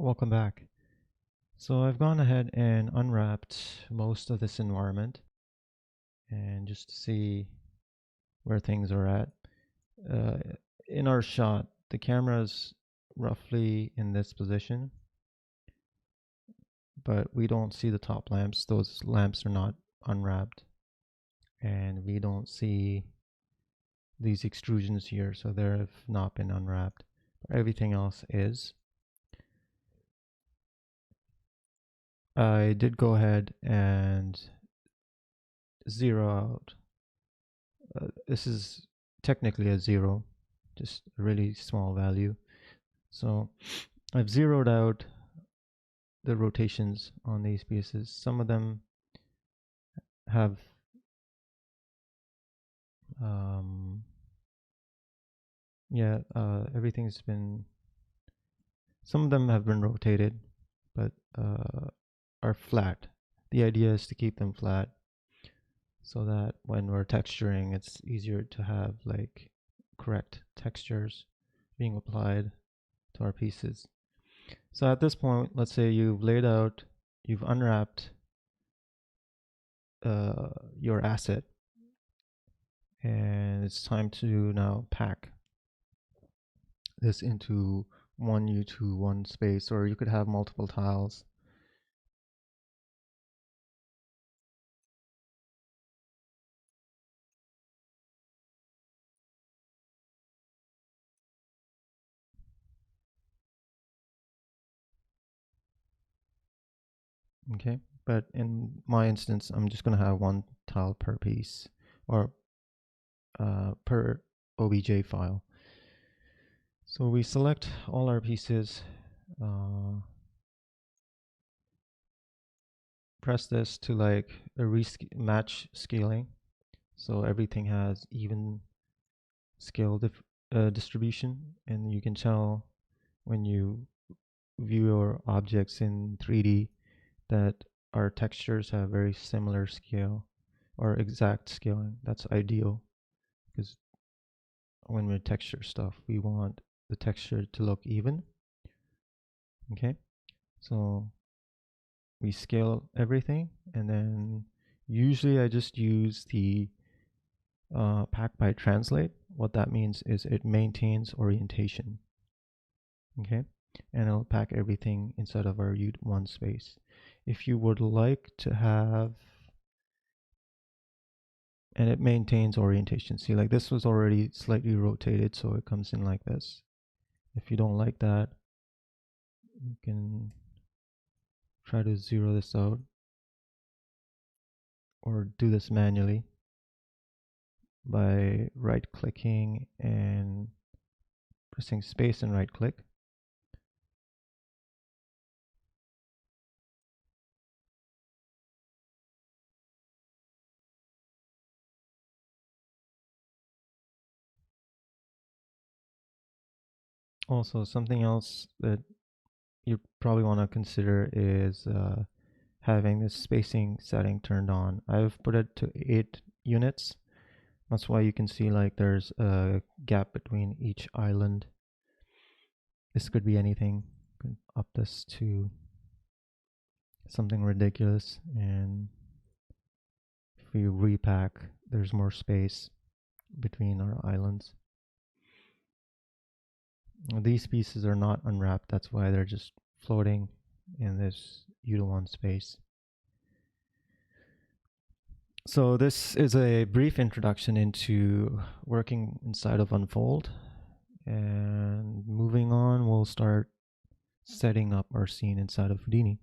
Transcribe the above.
Welcome back. So I've gone ahead and unwrapped most of this environment and just to see where things are at. Uh, in our shot, the camera is roughly in this position, but we don't see the top lamps. Those lamps are not unwrapped, and we don't see these extrusions here, so they have not been unwrapped. But everything else is. I did go ahead and zero out. This is technically a 0, just a really small value. So I've zeroed out the rotations on these pieces. Some of them have everything's been, some of them have been rotated, but are flat. The idea is to keep them flat so that when we're texturing, it's easier to have like correct textures being applied to our pieces. So at this point, let's say you've unwrapped your asset, and it's time to now pack this into one U2 space, or you could have multiple tiles. Okay, but in my instance, I'm just going to have one tile per piece, or per OBJ file. So we select all our pieces, press this to like a match scaling, so everything has even scale distribution, and you can tell when you view your objects in 3D that our textures have very similar scale or exact scaling. That's ideal, because when we texture stuff, we want the texture to look even. Okay, so we scale everything, and then usually I just use the pack by translate. What that means is it maintains orientation. Okay, and it'll pack everything inside of our U1 space. If you would like to have, and it maintains orientation. See, like this was already slightly rotated, so it comes in like this. If you don't like that, you can try to zero this out or do this manually by right clicking and pressing space and right click. Also, something else that you probably want to consider is having this spacing setting turned on. I've put it to 8 units. That's why you can see like there's a gap between each island. This could be anything. You can up this to something ridiculous, and if we repack, there's more space between our islands. These pieces are not unwrapped, that's why they're just floating in this U1 space. So this is a brief introduction into working inside of Unfold, and moving on, we'll start setting up our scene inside of Houdini.